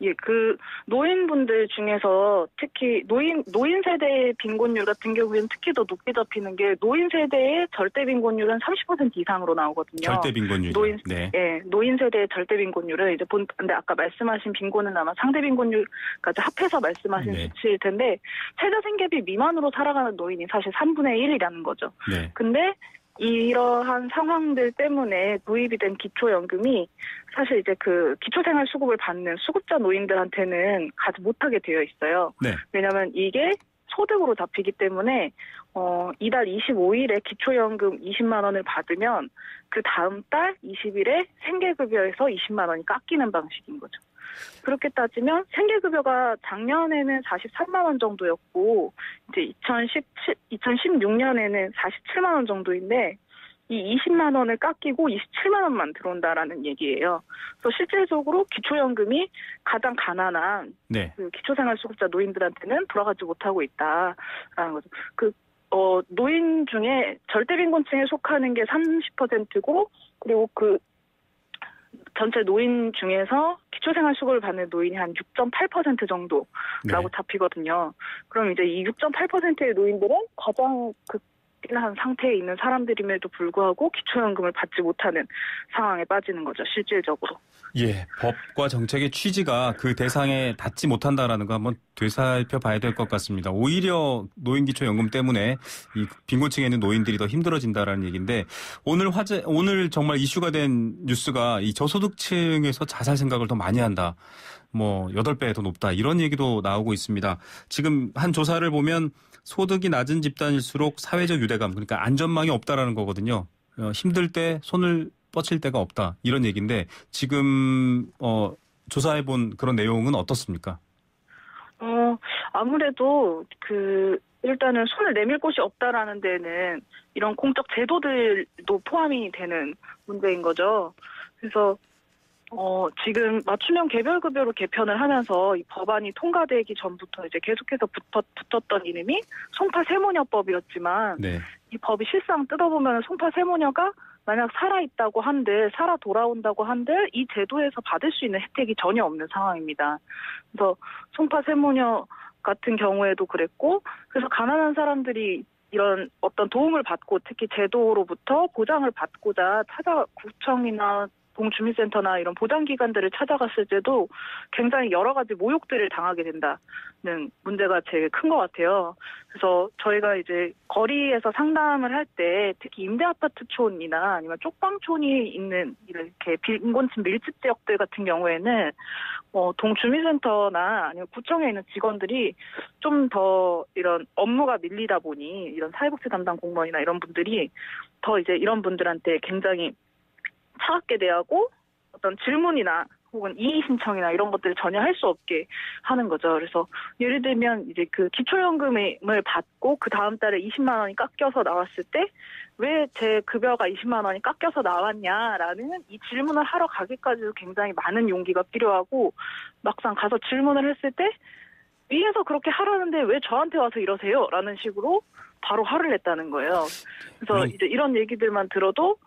예, 그 노인분들 중에서 특히 노인 세대의 빈곤율 같은 경우에는 특히 더 높게 잡히는 게 노인 세대의 절대 빈곤율은 30% 이상으로 나오거든요. 절대 빈곤율. 노인 세대의 절대 빈곤율은 이제 근데 아까 말씀하신 빈곤은 아마 상대 빈곤율까지 합해서 말씀하신 수치일 텐데 최저 생계비 미만으로 살아가는 노인이 사실 3분의 1이라는 거죠. 네. 근데 이러한 상황들 때문에 도입이 된 기초연금이 사실 이제 그 기초생활수급을 받는 수급자 노인들한테는 가지 못하게 되어 있어요. 네. 왜냐하면 이게 소득으로 잡히기 때문에 이달 25일에 기초연금 20만 원을 받으면 그 다음 달 20일에 생계급여에서 20만 원이 깎이는 방식인 거죠. 그렇게 따지면 생계급여가 작년에는 43만 원 정도였고 이제 2016년에는 47만 원 정도인데 이 20만 원을 깎이고 27만 원만 들어온다라는 얘기예요. 그래서 실질적으로 기초연금이 가장 가난한 그 기초생활수급자 노인들한테는 돌아가지 못하고 있다라는 거죠. 노인 중에 절대빈곤층에 속하는 게 30%고 그리고 그 전체 노인 중에서 기초생활수급을 받는 노인이 한 6.8% 정도라고 잡히거든요. 그럼 이제 이 6.8%의 노인들은 가장 한 상태에 있는 사람들임에도 불구하고 기초연금을 받지 못하는 상황에 빠지는 거죠, 실질적으로. 예, 법과 정책의 취지가 그 대상에 닿지 못한다라는 거 한번 되살펴봐야 될 것 같습니다. 오히려 노인기초연금 때문에 이 빈곤층에 있는 노인들이 더 힘들어진다라는 얘기인데 오늘 정말 이슈가 된 뉴스가 이 저소득층에서 자살 생각을 더 많이 한다. 8배 더 높다. 이런 얘기도 나오고 있습니다. 지금 한 조사를 보면 소득이 낮은 집단일수록 사회적 유대감, 그러니까 안전망이 없다라는 거거든요. 힘들 때 손을 뻗칠 데가 없다. 이런 얘기인데 지금 조사해본 그런 내용은 어떻습니까? 아무래도 일단은 손을 내밀 곳이 없다라는 데는 이런 공적 제도들도 포함이 되는 문제인 거죠. 그래서 지금 맞춤형 개별급여로 개편을 하면서 이 법안이 통과되기 전부터 이제 계속해서 붙었던 이름이 송파세모녀법이었지만 네. 이 법이 실상 뜯어보면 송파세모녀가 만약 살아있다고 한들 살아 돌아온다고 한들 이 제도에서 받을 수 있는 혜택이 전혀 없는 상황입니다. 그래서 송파세모녀 같은 경우에도 그랬고 그래서 가난한 사람들이 이런 어떤 도움을 받고 특히 제도로부터 보장을 받고자 구청이나 동주민센터나 이런 보장기관들을 찾아갔을 때도 굉장히 여러 가지 모욕들을 당하게 된다는 문제가 제일 큰 것 같아요. 그래서 저희가 이제 거리에서 상담을 할 때 특히 임대아파트촌이나 아니면 쪽방촌이 있는 이렇게 빈곤층 밀집 지역들 같은 경우에는 동주민센터나 아니면 구청에 있는 직원들이 좀 더 이런 업무가 밀리다 보니 이런 사회복지 담당 공무원이나 이런 분들이 더 이제 이런 분들한테 굉장히 차갑게 대하고 어떤 질문이나 혹은 이의 신청이나 이런 것들을 전혀 할 수 없게 하는 거죠. 그래서 예를 들면 이제 그 기초연금을 받고 그 다음 달에 20만 원이 깎여서 나왔을 때 왜 제 급여가 20만 원이 깎여서 나왔냐라는 이 질문을 하러 가기까지도 굉장히 많은 용기가 필요하고 막상 가서 질문을 했을 때 위에서 그렇게 하라는데 왜 저한테 와서 이러세요? 라는 식으로 바로 화를 냈다는 거예요. 그래서 이제 이런 얘기들만 들어도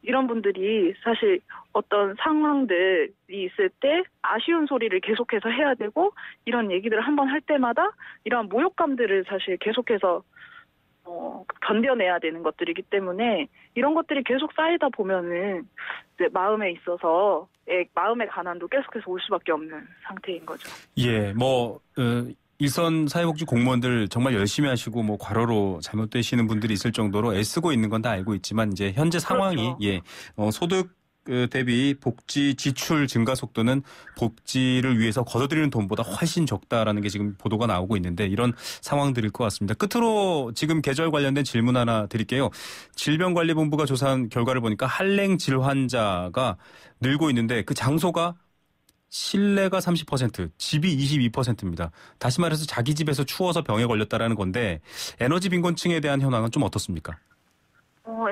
이런 분들이 사실 어떤 상황들이 있을 때 아쉬운 소리를 계속해서 해야 되고 이런 얘기들을 한번 할 때마다 이러한 모욕감들을 사실 계속해서 견뎌내야 되는 것들이기 때문에 이런 것들이 계속 쌓이다 보면은 이제 마음에 있어서 마음의 가난도 계속해서 올 수밖에 없는 상태인 거죠. 예, 일선 사회복지 공무원들 정말 열심히 하시고 과로로 잘못되시는 분들이 있을 정도로 애쓰고 있는 건 다 알고 있지만 이제 현재 상황이 그렇죠. 소득 대비 복지 지출 증가 속도는 복지를 위해서 걷어들이는 돈보다 훨씬 적다라는 게 지금 보도가 나오고 있는데 이런 상황들일 것 같습니다. 끝으로 지금 계절 관련된 질문 하나 드릴게요. 질병관리본부가 조사한 결과를 보니까 한랭 질환자가 늘고 있는데 그 장소가 실내가 30%, 집이 22%입니다. 다시 말해서 자기 집에서 추워서 병에 걸렸다라는 건데 에너지 빈곤층에 대한 현황은 좀 어떻습니까?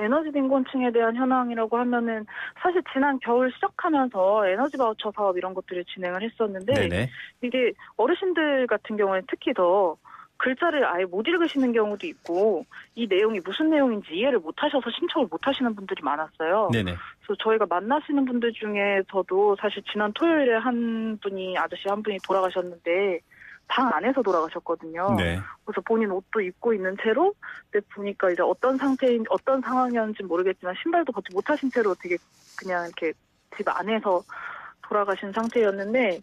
에너지 빈곤층에 대한 현황이라고 하면은 사실 지난 겨울 시작하면서 에너지 바우처 사업 이런 것들을 진행을 했었는데 네네. 이게 어르신들 같은 경우는 특히 더 글자를 아예 못 읽으시는 경우도 있고 이 내용이 무슨 내용인지 이해를 못 하셔서 신청을 못 하시는 분들이 많았어요. 네네. 그래서 저희가 만나시는 분들 중에서도 사실 지난 토요일에 아저씨 한 분이 돌아가셨는데 방 안에서 돌아가셨거든요. 네. 그래서 본인 옷도 입고 있는 채로 근데 보니까 이제 어떤 상황이었는지 모르겠지만 신발도 벗지 못하신 채로 되게 그냥 이렇게 집 안에서 돌아가신 상태였는데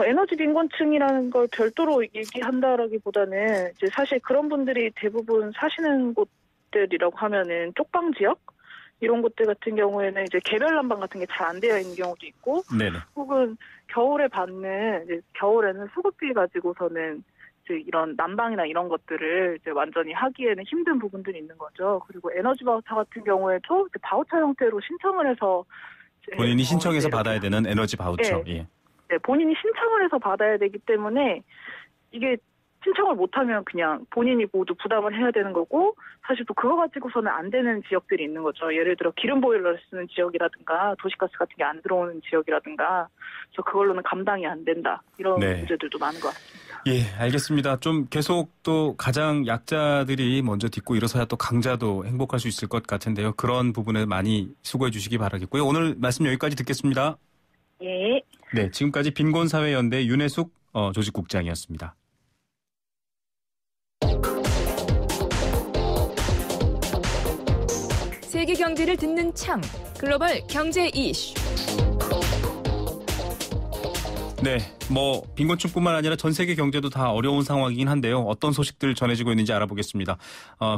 에너지 빈곤층이라는 걸 별도로 얘기한다라기보다는 이제 사실 그런 분들이 대부분 사시는 곳들이라고 하면은 쪽방 지역 이런 곳들 같은 경우에는 이제 개별 난방 같은 게 잘 안 되어 있는 경우도 있고, 네네. 혹은 겨울에는 수급비 가지고서는 이제 이런 난방이나 이런 것들을 이제 완전히 하기에는 힘든 부분들이 있는 거죠. 그리고 에너지 바우처 같은 경우에도 이제 바우처 형태로 신청을 해서 본인이 신청해서 받아야 되는 에너지 바우처. 네. 예. 네, 본인이 신청을 해서 받아야 되기 때문에 이게 신청을 못하면 그냥 본인이 모두 부담을 해야 되는 거고 사실 또 그거 가지고서는 안 되는 지역들이 있는 거죠. 예를 들어 기름 보일러를 쓰는 지역이라든가 도시가스 같은 게 안 들어오는 지역이라든가 그래서 그걸로는 감당이 안 된다. 이런 문제들도 많은 것 같습니다. 예, 알겠습니다. 좀 계속 또 가장 약자들이 먼저 딛고 일어서야 또 강자도 행복할 수 있을 것 같은데요. 그런 부분에 많이 수고해 주시기 바라겠고요. 오늘 말씀 여기까지 듣겠습니다. 예. 네, 지금까지 빈곤사회연대 윤혜숙 조직국장이었습니다. 세계 경제를 듣는 창, 글로벌 경제 이슈. 네, 빈곤층뿐만 아니라 전 세계 경제도 다 어려운 상황이긴 한데요. 어떤 소식들 전해지고 있는지 알아보겠습니다.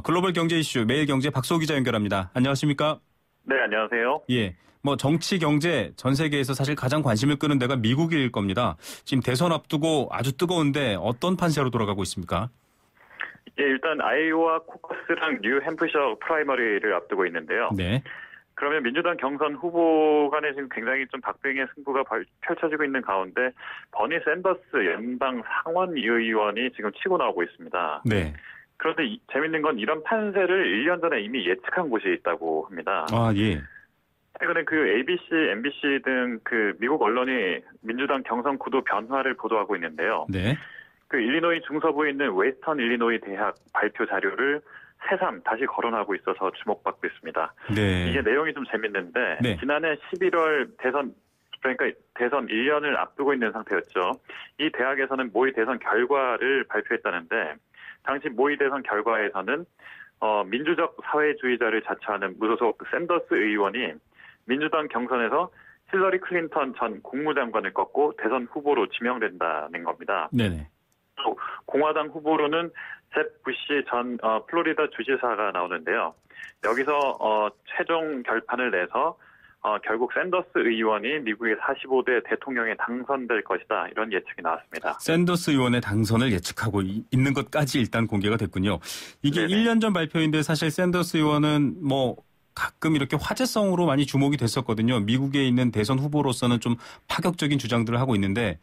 글로벌 경제 이슈 매일경제 박소우 기자 연결합니다. 안녕하십니까? 네, 안녕하세요. 예, 정치, 경제 전 세계에서 사실 가장 관심을 끄는 데가 미국일 겁니다. 지금 대선 앞두고 아주 뜨거운데 어떤 판세로 돌아가고 있습니까? 예, 일단 아이오와 코커스랑 뉴햄프셔 프라이머리를 앞두고 있는데요. 네. 그러면 민주당 경선 후보 간에 지금 굉장히 좀 박빙의 승부가 펼쳐지고 있는 가운데 버니 샌더스 연방 상원의원이 지금 치고 나오고 있습니다. 네. 그런데 재밌는 건 이런 판세를 1년 전에 이미 예측한 곳이 있다고 합니다. 아, 예. 최근에 그 ABC, MBC 등 그 미국 언론이 민주당 경선 구도 변화를 보도하고 있는데요. 네. 그 일리노이 중서부에 있는 웨스턴 일리노이 대학 발표 자료를 새삼 다시 거론하고 있어서 주목받고 있습니다. 네. 이게 내용이 좀 재밌는데 네. 지난해 11월 대선 1년을 앞두고 있는 상태였죠. 이 대학에서는 모의 대선 결과를 발표했다는데 당시 모의 대선 결과에서는 민주적 사회주의자를 자처하는 무소속 샌더스 의원이 민주당 경선에서 힐러리 클린턴 전 국무장관을 꺾고 대선 후보로 지명된다는 겁니다. 네네. 또 공화당 후보로는 잽 부시 전 플로리다 주지사가 나오는데요. 여기서 최종 결판을 내서 결국 샌더스 의원이 미국의 45대 대통령에 당선될 것이다. 이런 예측이 나왔습니다. 샌더스 의원의 당선을 예측하고 있는 것까지 일단 공개가 됐군요. 이게 네네. 1년 전 발표인데 사실 샌더스 의원은 가끔 이렇게 화제성으로 많이 주목이 됐었거든요. 미국에 있는 대선 후보로서는 좀 파격적인 주장들을 하고 있는데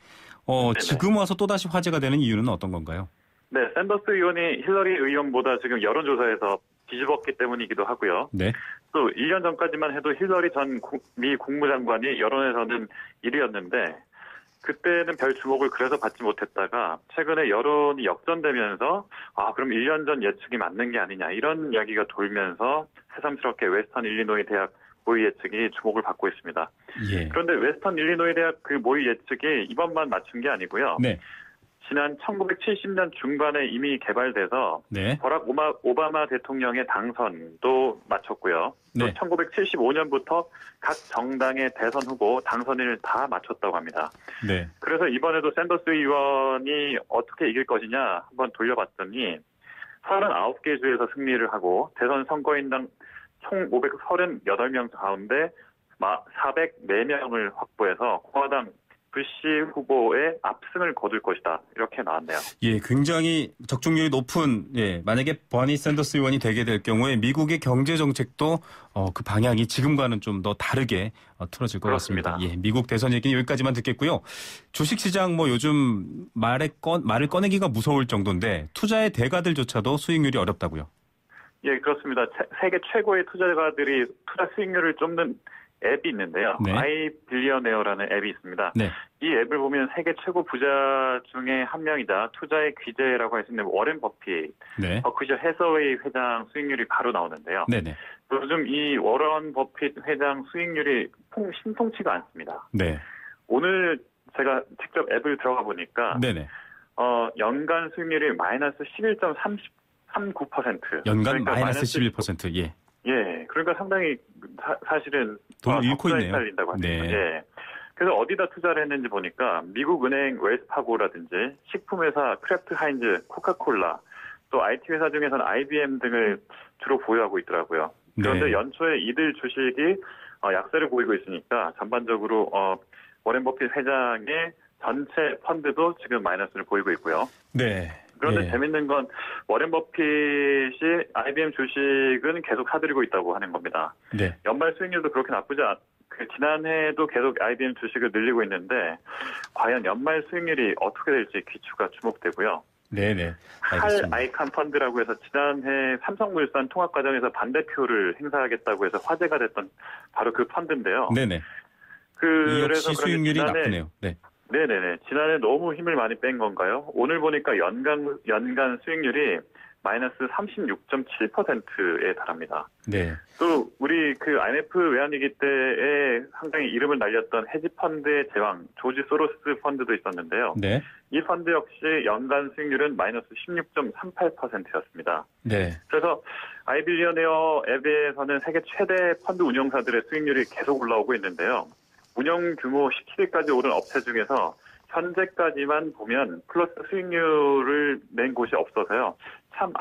지금 와서 또다시 화제가 되는 이유는 어떤 건가요? 네, 샌더스 의원이 힐러리 의원보다 지금 여론조사에서 뒤집었기 때문이기도 하고요. 네. 또 1년 전까지만 해도 힐러리 전 미 국무장관이 여론에서는 1위였는데 그때는 별 주목을 그래서 받지 못했다가 최근에 여론이 역전되면서 그럼 1년 전 예측이 맞는 게 아니냐 이런 이야기가 돌면서 새삼스럽게 웨스턴 일리노이 대학 모의 예측이 주목을 받고 있습니다. 예. 그런데 웨스턴 일리노이 대학 그 모의 예측이 이번만 맞춘 게 아니고요. 네. 지난 1970년 중반에 이미 개발돼서 네. 버락 오바마 대통령의 당선도 마쳤고요. 네. 또 1975년부터 각 정당의 대선 후보 당선을 다 마쳤다고 합니다. 네. 그래서 이번에도 샌더스 의원이 어떻게 이길 것이냐 한번 돌려봤더니 39개 주에서 승리를 하고 대선 선거인당 총 538명 가운데 404명을 확보해서 공화당 부시 후보의 압승을 거둘 것이다. 이렇게 나왔네요. 예, 굉장히 적중률이 높은, 만약에 버니 샌더스 의원이 되게 될 경우에 미국의 경제 정책도 그 방향이 지금과는 좀 더 다르게 틀어질 것 그렇습니다. 같습니다. 예, 미국 대선 얘기는 여기까지만 듣겠고요. 주식시장 요즘 말을 꺼내기가 무서울 정도인데 투자의 대가들조차도 수익률이 어렵다고요? 예, 그렇습니다. 세계 최고의 투자가들이 투자 수익률을 쫓는 앱이 있는데요. 네. 아이빌리어네어라는 앱이 있습니다. 네. 이 앱을 보면 세계 최고 부자 중에 한 명이자 투자의 귀재라고 할 수 있는 워렌 버핏, 네. 버크셔 해서웨이 회장 수익률이 바로 나오는데요. 네네. 요즘 이 워런 버핏 회장 수익률이 심통치가 않습니다. 네. 오늘 제가 직접 앱을 들어가 보니까 네네. 연간 수익률이 마이너스 11.39%. 연간 그러니까 마이너스 11%. 예. 예, 그러니까 상당히 사실은 돈을 잃고 있네요. 달린다고 합니다. 네. 예. 그래서 어디다 투자를 했는지 보니까 미국 은행 웰스파고라든지 식품회사 크래프트 하인즈, 코카콜라, 또 IT 회사 중에서는 IBM 등을 주로 보유하고 있더라고요. 그런데 네. 연초에 이들 주식이 약세를 보이고 있으니까 전반적으로 워렌 버핏 회장의 전체 펀드도 지금 마이너스를 보이고 있고요. 네. 그런데 예. 재밌는 건 워렌 버핏이 IBM 주식은 계속 사들이고 있다고 하는 겁니다. 네. 연말 수익률도 그렇게 나쁘지 지난해에도 계속 IBM 주식을 늘리고 있는데 과연 연말 수익률이 어떻게 될지 귀추가 주목되고요. 네네. 할 아이칸 펀드라고 해서 지난해 삼성물산 통합 과정에서 반대표를 행사하겠다고 해서 화제가 됐던 바로 그 펀드인데요. 네네. 그래서 역시 수익률이 나쁘네요. 네. 네네네. 지난해 너무 힘을 많이 뺀 건가요? 오늘 보니까 연간 수익률이 마이너스 36.7%에 달합니다. 네. 또 우리 그 IMF 외환위기 때에 상당히 이름을 날렸던 헤지 펀드의 제왕 조지 소로스 펀드도 있었는데요. 네. 이 펀드 역시 연간 수익률은 마이너스 16.38%였습니다. 네. 그래서 아이빌리어네어 앱에서는 세계 최대 펀드 운용사들의 수익률이 계속 올라오고 있는데요. 운영 규모 17위까지 오른 업체 중에서 현재까지만 보면 플러스 수익률을 낸 곳이 없어서요. 참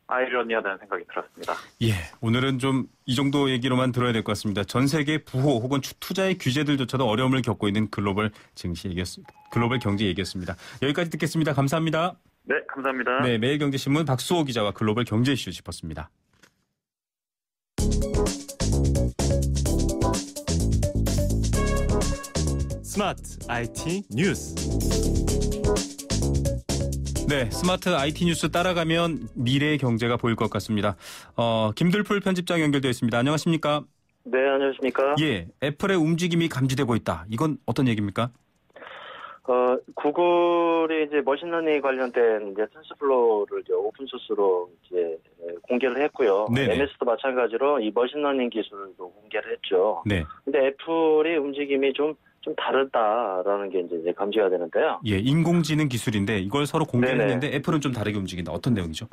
아이러니하다는 생각이 들었습니다. 예, 오늘은 좀 이 정도 얘기로만 들어야 될 것 같습니다. 전 세계 부호 혹은 투자의 규제들조차도 어려움을 겪고 있는 글로벌 경제 얘기였습니다. 여기까지 듣겠습니다. 감사합니다. 네, 감사합니다. 네, 매일경제신문 박수호 기자와 글로벌 경제 이슈 짚었습니다. 스마트 IT 뉴스. 네, 스마트 IT 뉴스 따라가면 미래의 경제가 보일 것 같습니다. 김들풀 편집장 연결되어 있습니다. 안녕하십니까? 네, 안녕하십니까? 예, 애플의 움직임이 감지되고 있다. 이건 어떤 얘기입니까? 구글이 이제 머신러닝 관련된 이제 텐서플로우를 이제 오픈 소스로 이제 공개를 했고요. 네네. MS도 마찬가지로 이 머신러닝 기술도 공개를 했죠. 네. 근데 애플의 움직임이 좀 다르다라는 게 이제 감지가 되는데요. 예, 인공지능 기술인데 이걸 서로 공개했는데 네네. 애플은 좀 다르게 움직인다. 어떤 내용이죠?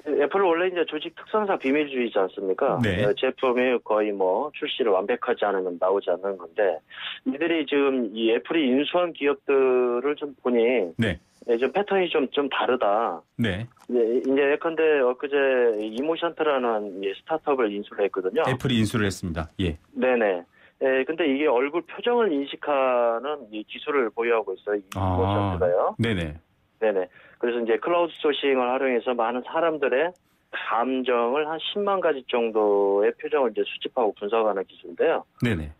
애플은 원래 이제 조직 특성상 비밀주의지 않습니까? 네. 제품이 거의 뭐 출시를 완벽하지 않으면 나오지 않는 건데 이들이 지금 이 애플이 인수한 기업들을 좀 보니 네. 좀 패턴이 좀 다르다. 네. 이제 예컨대 엊그제 이모션트라는 스타트업을 인수를 했거든요. 애플이 인수를 했습니다. 예. 네네. 근데 이게 얼굴 표정을 인식하는 이 기술을 보유하고 있어요. 이모션트가요. 네네. 네네. 그래서 이제 클라우드 소싱을 활용해서 많은 사람들의 감정을 한 10만 가지 정도의 표정을 이제 수집하고 분석하는 기술인데요. 네네.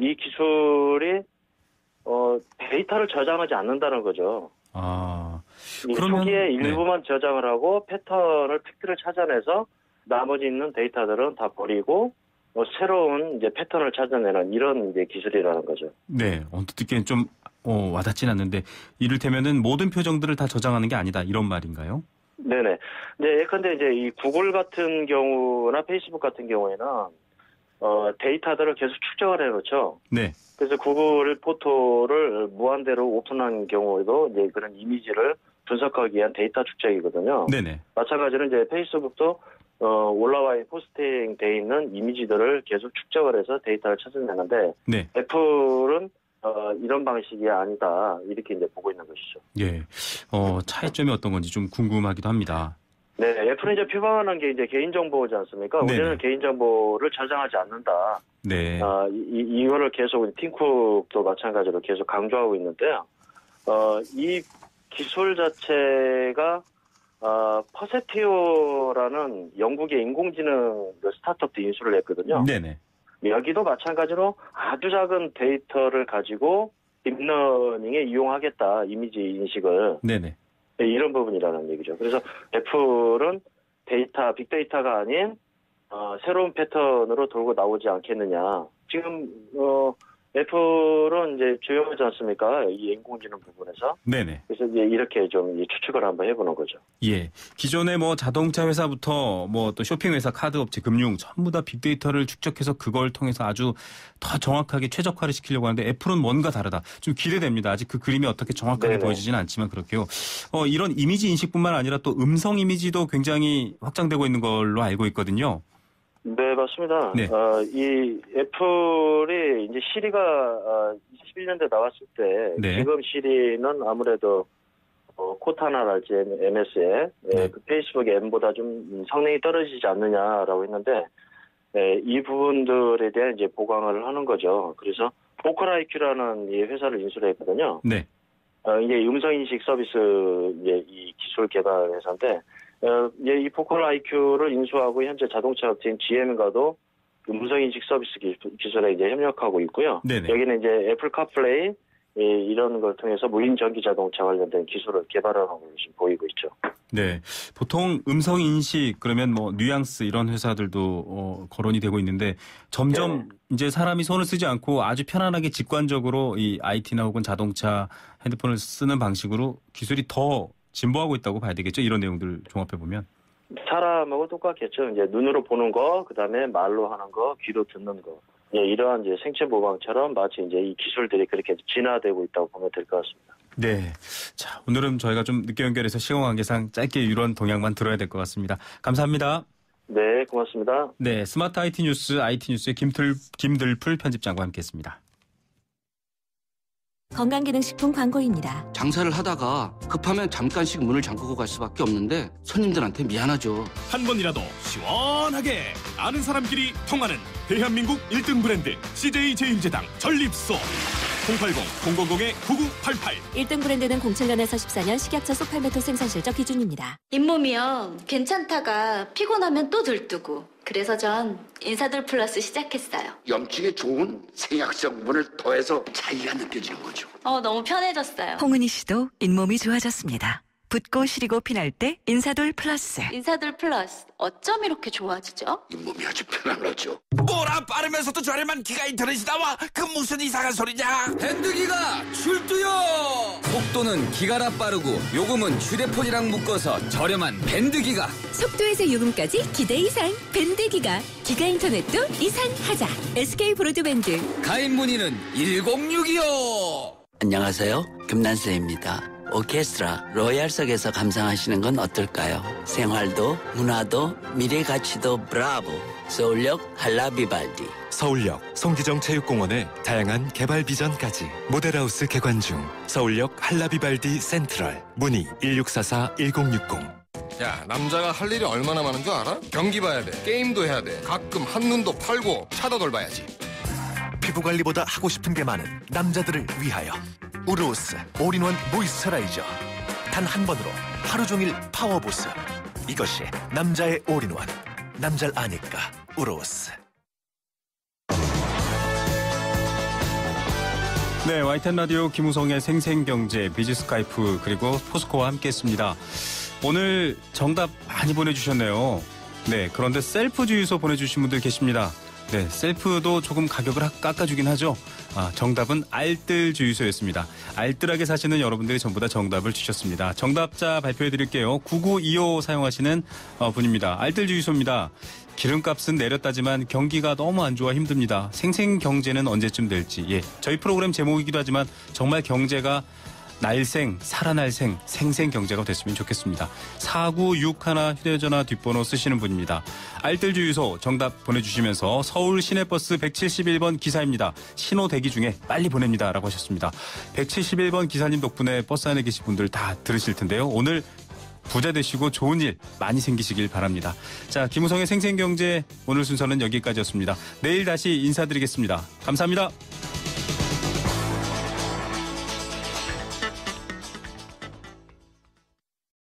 이 기술이 데이터를 저장하지 않는다는 거죠. 그러면 초기에 일부만 저장을 하고 팩트를 찾아내서 나머지 있는 데이터들은 다 버리고 새로운 이제 패턴을 찾아내는 이런 이제 기술이라는 거죠. 네, 언뜻 듣기엔 좀 와닿진 않는데 이를테면은 모든 표정들을 다 저장하는 게 아니다 이런 말인가요? 네네. 이제 예컨대 이제 이 구글 같은 경우나 페이스북 같은 경우에는 데이터들을 계속 축적을 해놓죠. 네. 그래서 구글 포토를 무한대로 오픈한 경우에도 이제 그런 이미지를 분석하기 위한 데이터 축적이거든요. 네네. 마찬가지로 이제 페이스북도 올라와 포스팅 돼 있는 이미지들을 계속 축적을 해서 데이터를 찾아내는데 네. 애플은 이런 방식이 아니다 이렇게 이제 보고 있는 것이죠. 예. 차이점이 어떤 건지 좀 궁금하기도 합니다. 네, 애플은 이제 표방하는 게 이제 개인정보지 않습니까? 네네. 우리는 개인정보를 저장하지 않는다. 네. 이거를 계속 팀쿡도 마찬가지로 계속 강조하고 있는데요. 이 기술 자체가 퍼세티오라는 영국의 인공지능 스타트업도 인수를 했거든요. 네네. 여기도 마찬가지로 아주 작은 데이터를 가지고 딥러닝에 이용하겠다, 이미지 인식을. 네네. 이런 부분이라는 얘기죠. 그래서 애플은 빅데이터가 아닌 새로운 패턴으로 돌고 나오지 않겠느냐. 지금 애플은 이제 조용하지 않습니까? 이 인공지능 부분에서. 네네. 그래서 이제 이렇게 좀 추측을 한번 해보는 거죠. 예. 기존의 뭐 자동차 회사부터 뭐 또 쇼핑 회사, 카드 업체, 금융 전부 다 빅데이터를 축적해서 그걸 통해서 아주 더 정확하게 최적화를 시키려고 하는데 애플은 뭔가 다르다. 좀 기대됩니다. 아직 그 그림이 어떻게 정확하게 네네. 보여지지는 않지만 그렇게요. 이런 이미지 인식뿐만 아니라 또 음성 이미지도 굉장히 확장되고 있는 걸로 알고 있거든요. 네, 맞습니다. 네. 이 애플이 이제 시리가 21년도에 나왔을 때 네. 지금 시리는 아무래도 코타나랄지 MS에 네. 그 페이스북의 M보다 좀 성능이 떨어지지 않느냐라고 했는데 이 부분들에 대한 이제 보강을 하는 거죠. 그래서 보컬 IQ라는 이 회사를 인수를 했거든요. 네. 이게 음성 인식 서비스 이제 이 기술 개발 회사인데 이제 이 보컬 IQ를 인수하고 현재 자동차 업체인 GM과도 음성 인식 서비스 기술에 이제 협력하고 있고요. 네네. 여기는 이제 애플 카플레이 이런 걸 통해서 무인 전기 자동차 관련된 기술을 개발하는 걸로 지금 보이고 있죠. 네. 보통 음성 인식 그러면 뭐 뉘앙스 이런 회사들도 거론이 되고 있는데 점점 이제 사람이 손을 쓰지 않고 아주 편안하게 직관적으로 이 IT나 혹은 자동차 핸드폰을 쓰는 방식으로 기술이 더 진보하고 있다고 봐야 되겠죠. 이런 내용들 종합해 보면. 사람하고 똑같겠죠. 이제 눈으로 보는 거, 그다음에 말로 하는 거, 귀로 듣는 거. 이러한 이제 생체 모방처럼 마치 이제 이 기술들이 그렇게 진화되고 있다고 보면 될 것 같습니다. 네. 자, 오늘은 저희가 좀 늦게 연결해서 시간관계상 짧게 이런 동향만 들어야 될 것 같습니다. 감사합니다. 네, 고맙습니다. 네, 스마트 IT 뉴스의 김들풀 편집장과 함께했습니다. 건강기능식품 광고입니다. 장사를 하다가 급하면 잠깐씩 문을 잠그고 갈 수밖에 없는데 손님들한테 미안하죠. 한 번이라도 시원하게 아는 사람끼리 통하는 대한민국 1등 브랜드 CJ 제일제당 전립소 080-000-9988 1등 브랜드는 07년에서 14년 식약처 소팔메토 생산 실적 기준입니다. 잇몸이요. 괜찮다가 피곤하면 또 들뜨고. 그래서 전 인사돌 플러스 시작했어요. 염증에 좋은 생약 성분을 더해서 차이가 느껴지는 거죠. 너무 편해졌어요. 홍은희 씨도 잇몸이 좋아졌습니다. 붓고 시리고 피날 때 인사돌 플러스. 인사돌 플러스. 어쩜 이렇게 좋아지죠? 잇몸이 아주 편한 거죠. 뭐라 빠르면서도 저렴한 기가 인터넷이 나와? 그 무슨 이상한 소리냐? 밴드기가 출두요! 속도는 기가라 빠르고 요금은 휴대폰이랑 묶어서 저렴한 밴드기가. 속도에서 요금까지 기대 이상 밴드기가. 기가 인터넷도 이상하자. SK 브로드밴드. 가입 문의는 1062요. 안녕하세요. 금난세입니다. 오케스트라 로얄석에서 감상하시는 건 어떨까요? 생활도 문화도 미래 가치도 브라보. 서울역 한라비발디. 서울역 송기정 체육공원의 다양한 개발 비전까지 모델하우스 개관 중. 서울역 한라비발디 센트럴. 문의 1644-1060. 야, 남자가 할 일이 얼마나 많은 줄 알아? 경기 봐야 돼, 게임도 해야 돼, 가끔 한눈도 팔고 차도 돌봐야지. 피부관리보다 하고 싶은 게 많은 남자들을 위하여 우르오스 올인원 모이스처라이저. 단 한 번으로 하루 종일 파워보스. 이것이 남자의 올인원. 남자를 아니까 우르오스. 네, YTN 라디오 김우성의 생생경제, 비즈스카이프 그리고 포스코와 함께했습니다. 오늘 정답 많이 보내주셨네요. 네, 그런데 셀프 주유소 보내주신 분들 계십니다. 네, 셀프도 조금 가격을 깎아주긴 하죠. 정답은 알뜰 주유소였습니다. 알뜰하게 사시는 여러분들이 전부 다 정답을 주셨습니다. 정답자 발표해드릴게요. 9925 사용하시는 분입니다. 알뜰 주유소입니다. 기름값은 내렸다지만 경기가 너무 안 좋아 힘듭니다. 생생경제는 언제쯤 될지. 예, 저희 프로그램 제목이기도 하지만 정말 경제가 날생, 살아날생, 생생경제가 됐으면 좋겠습니다. 4961 휴대전화 뒷번호 쓰시는 분입니다. 알뜰 주유소 정답 보내주시면서 서울 시내버스 171번 기사입니다. 신호 대기 중에 빨리 보냅니다. 라고 하셨습니다. 171번 기사님 덕분에 버스 안에 계신 분들 다 들으실 텐데요. 오늘 부자 되시고 좋은 일 많이 생기시길 바랍니다. 자, 김우성의 생생경제 오늘 순서는 여기까지였습니다. 내일 다시 인사드리겠습니다. 감사합니다.